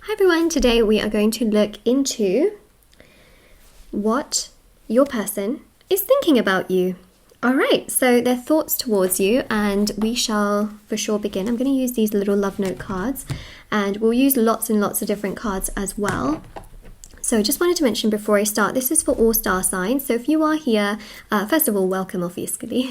Hi everyone, today we are going to look into what your person is thinking about you. Alright, so their thoughts towards you, and we shall for sure begin. I'm going to use these little love note cards, and we'll use lots and lots of different cards as well. So just wanted to mention before I start, this is for all star signs. So if you are here, first of all, welcome, obviously,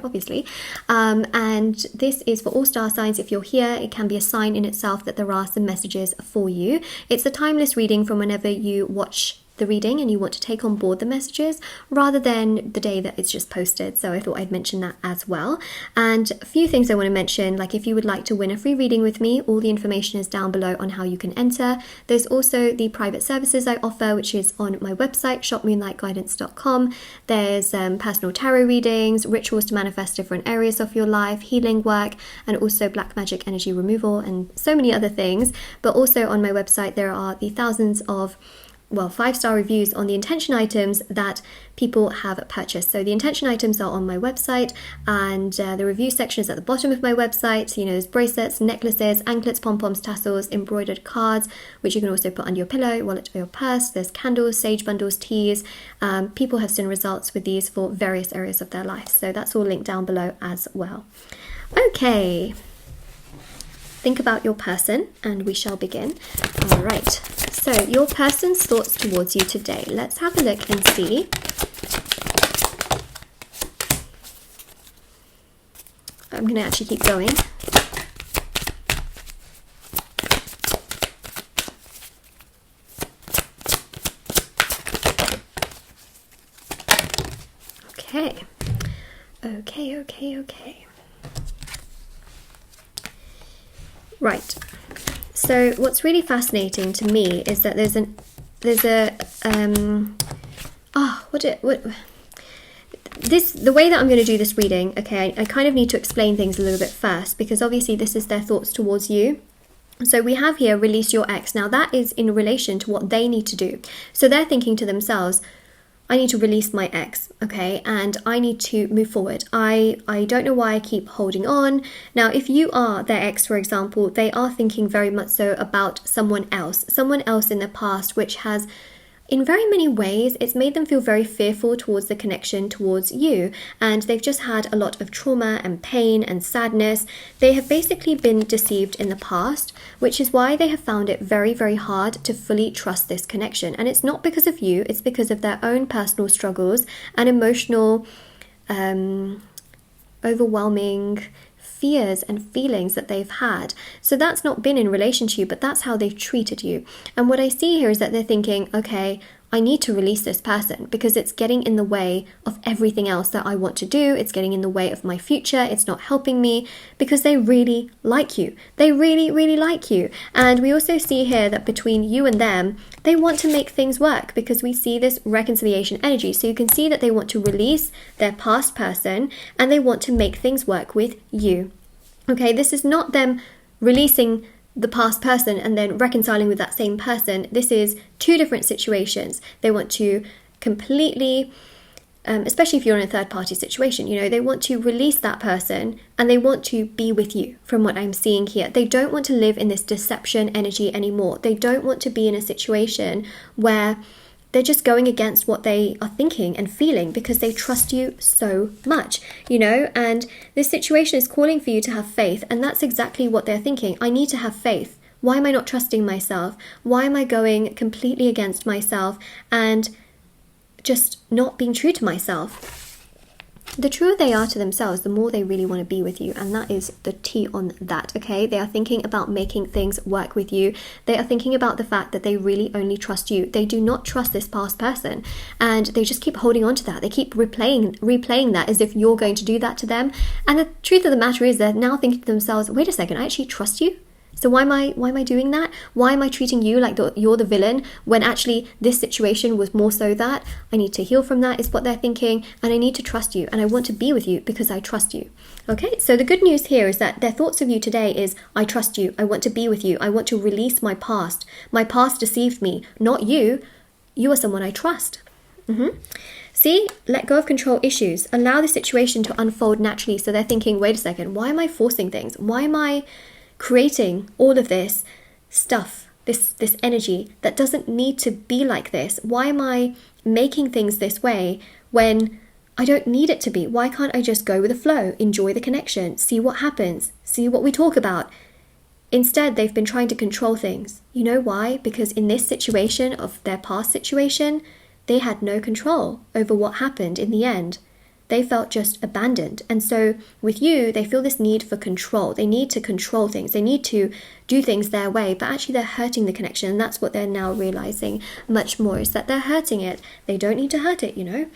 obviously. And this is for all star signs. If you're here, it can be a sign in itself that there are some messages for you. It's a timeless reading from whenever you watch the reading and you want to take on board the messages rather than the day that it's just posted. So I thought I'd mention that as well. And a few things I want to mention, like if you would like to win a free reading with me, all the information is down below on how you can enter. There's also the private services I offer, which is on my website, shopmoonlightguidance.com. There's personal tarot readings, rituals to manifest different areas of your life, healing work, and also black magic energy removal, and so many other things. But also on my website, there are the thousands of 5-star reviews on the intention items that people have purchased. So the intention items are on my website, and the review section is at the bottom of my website. There's bracelets, necklaces, anklets, pom-poms, tassels, embroidered cards, which you can also put under your pillow, wallet, or your purse. There's candles, sage bundles, teas. People have seen results with these for various areas of their life. So that's all linked down below as well. Okay. Think about your person and we shall begin. All right, so your person's thoughts towards you today. Let's have a look and see. I'm going to actually keep going. Okay. Right, so what's really fascinating to me is that the way that I'm going to do this reading, okay, I kind of need to explain things a little bit first, because obviously this is their thoughts towards you. So we have here, release your ex. Now that is in relation to what they need to do. So they're thinking to themselves, I need to release my ex, okay, and I need to move forward. I don't know why I keep holding on. Now, if you are their ex, for example, they are thinking very much so about someone else in the past, which has, in very many ways, it's made them feel very fearful towards the connection towards you. And they've just had a lot of trauma and pain and sadness. They have basically been deceived in the past, which is why they have found it very, very hard to fully trust this connection. And it's not because of you, it's because of their own personal struggles and emotional, overwhelming fears and feelings that they've had. So that's not been in relation to you, but that's how they've treated you. And what I see here is that they're thinking, okay, I need to release this person because it's getting in the way of everything else that I want to do. It's getting in the way of my future. It's not helping me, because they really like you. They really, really like you. And we also see here that between you and them, they want to make things work, because we see this reconciliation energy. So you can see that they want to release their past person and they want to make things work with you. Okay, this is not them releasing the past person and then reconciling with that same person. This is two different situations. They want to completely, especially if you're in a third party situation, they want to release that person and they want to be with you, from what I'm seeing here. They don't want to live in this deception energy anymore. They don't want to be in a situation where they're just going against what they are thinking and feeling, because they trust you so much, and this situation is calling for you to have faith. And that's exactly what they're thinking. I need to have faith. Why am I not trusting myself? Why am I going completely against myself and just not being true to myself? The truer they are to themselves, the more they really want to be with you. And that is the tea on that, okay? They are thinking about making things work with you. They are thinking about the fact that they really only trust you. They do not trust this past person. And they just keep holding on to that. They keep replaying that as if you're going to do that to them. And the truth of the matter is, they're now thinking to themselves, wait a second, I actually trust you? So why am I doing that? Why am I treating you like you're the villain, when actually this situation was more so that I need to heal from that, is what they're thinking, and I need to trust you and I want to be with you because I trust you. Okay, so the good news here is that their thoughts of you today is, I trust you, I want to be with you, I want to release my past. My past deceived me, not you. You are someone I trust. See, let go of control issues. Allow the situation to unfold naturally. So they're thinking, wait a second, why am I forcing things? Why am I creating all of this stuff this energy that doesn't need to be like this? Why am I making things this way when I don't need it to be? Why can't I just go with the flow, enjoy the connection, see what happens, see what we talk about? Instead, they've been trying to control things. You know why? Because in this situation of their past situation, they had no control over what happened in the end. They felt just abandoned. And so with you, they feel this need for control. They need to control things. They need to do things their way, but actually they're hurting the connection. And that's what they're now realizing much more, is that they're hurting it. They don't need to hurt it, you know?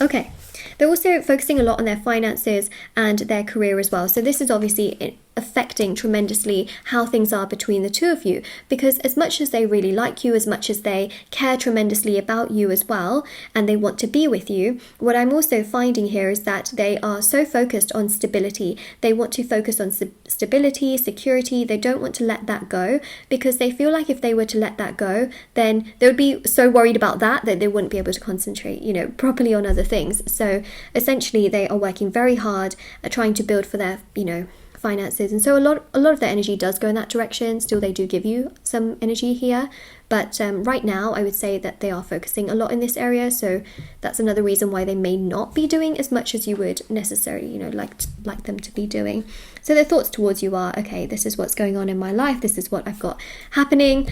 Okay. They're also focusing a lot on their finances and their career as well. So this is obviously affecting tremendously how things are between the two of you, because as much as they really like you, as much as they care tremendously about you as well, and they want to be with you, what I'm also finding here is that they are so focused on stability. They want to focus on stability, security. They don't want to let that go, because they feel like if they were to let that go, then they would be so worried about that they wouldn't be able to concentrate, you know, properly on other things. So essentially they are working very hard at trying to build for their, you know, finances, and so a lot of their energy does go in that direction. Still, they do give you some energy here, but right now I would say that they are focusing a lot in this area. So that's another reason why they may not be doing as much as you would necessarily, you know, like them to be doing. So their thoughts towards you are, okay, this is what's going on in my life, this is what I've got happening,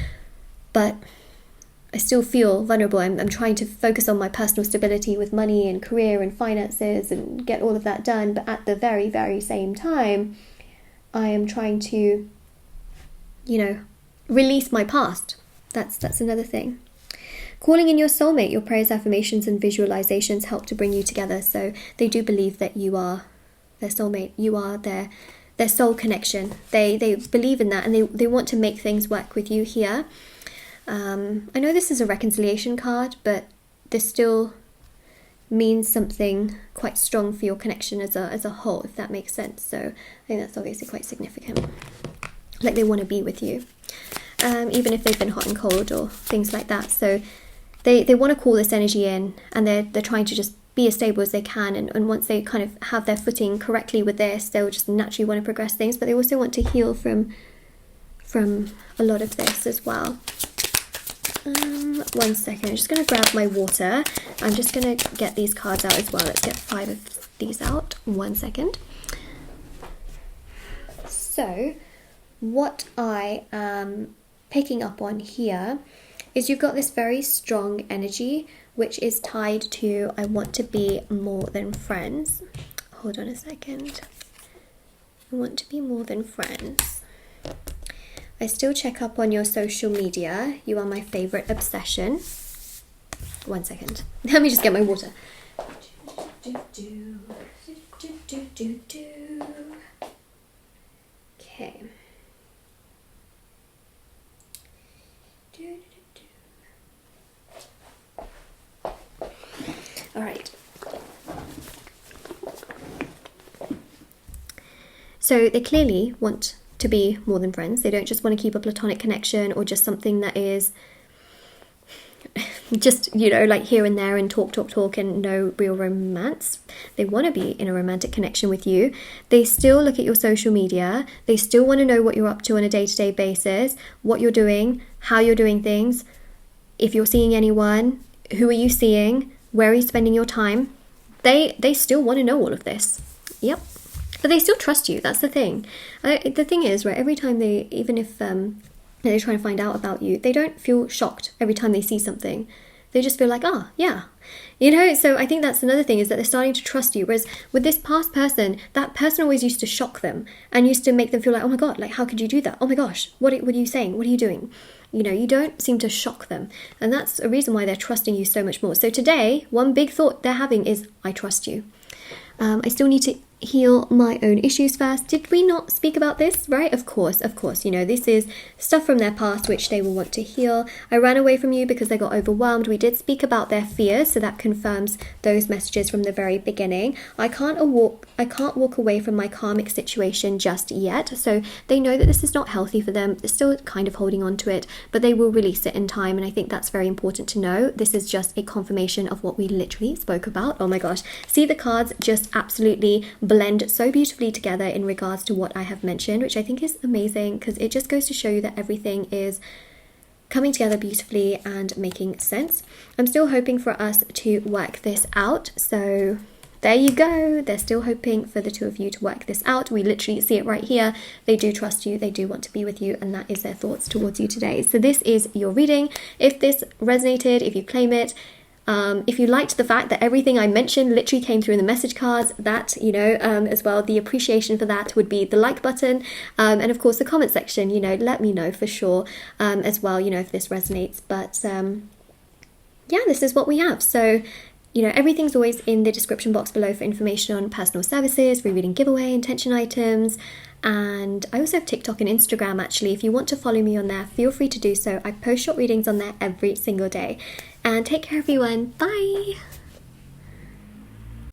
but I still feel vulnerable. I'm trying to focus on my personal stability with money and career and finances and get all of that done, but at the very, very same time, I am trying to, you know, release my past. That's another thing. Calling in your soulmate, your prayers, affirmations, and visualizations help to bring you together. So they do believe that you are their soulmate. You are their soul connection. They believe in that, and they want to make things work with you here. I know this is a reconciliation card, but this still means something quite strong for your connection as a whole, if that makes sense. So I think that's obviously quite significant. Like they want to be with you, even if they've been hot and cold or things like that. So they want to call this energy in, and they're trying to just be as stable as they can. And once they kind of have their footing correctly with this, they'll just naturally want to progress things. But they also want to heal from a lot of this as well. 1 second, I'm just going to grab my water. I'm just going to get these cards out as well. Let's get 5 of these out. 1 second. So, what I am picking up on here is you've got this very strong energy, which is tied to, I want to be more than friends. Hold on a second. I want to be more than friends. I still check up on your social media. You are my favorite obsession. 1 second. Let me just get my water. Okay. All right. So they clearly want to be more than friends. They don't just want to keep a platonic connection or just something that is just, you know, like here and there and talk and no real romance. They want to be in a romantic connection with you. They still look at your social media. They still want to know what you're up to on a day-to-day basis, what you're doing, how you're doing things, if you're seeing anyone, who are you seeing, where are you spending your time. They still want to know all of this. Yep. But they still trust you. That's the thing. The thing is, right, every time they, even if they're trying to find out about you, they don't feel shocked every time they see something. They just feel like, yeah. You know, so I think that's another thing, is that they're starting to trust you. Whereas with this past person, that person always used to shock them and used to make them feel like, oh my God, like, how could you do that? Oh my gosh, what are you saying? What are you doing? You know, you don't seem to shock them. And that's a reason why they're trusting you so much more. So today, one big thought they're having is, I trust you. I still need to heal my own issues first. Did we not speak about this? Right? Of course. You know, this is stuff from their past which they will want to heal. I ran away from you because they got overwhelmed. We did speak about their fears, so that confirms those messages from the very beginning. I can't walk away from my karmic situation just yet. So they know that this is not healthy for them. They're still kind of holding on to it, but they will release it in time. And I think that's very important to know. This is just a confirmation of what we literally spoke about. Oh my gosh. See, the cards just absolutely blend so beautifully together in regards to what I have mentioned, which I think is amazing, because it just goes to show you that everything is coming together beautifully and making sense. I'm still hoping for us to work this out. So there you go. They're still hoping for the two of you to work this out. We literally see it right here. They do trust you. They do want to be with you. And that is their thoughts towards you today. So this is your reading. If this resonated, if you claim it, if you liked the fact that everything I mentioned literally came through in the message cards, that, you know, as well, the appreciation for that would be the like button. And of course, the comment section, you know, let me know for sure as well, you know, if this resonates. But yeah, this is what we have. So, you know, everything's always in the description box below for information on personal services, rereading giveaway, intention items, and I also have TikTok and Instagram actually. If you want to follow me on there, feel free to do so. I post short readings on there every single day. And take care everyone. Bye!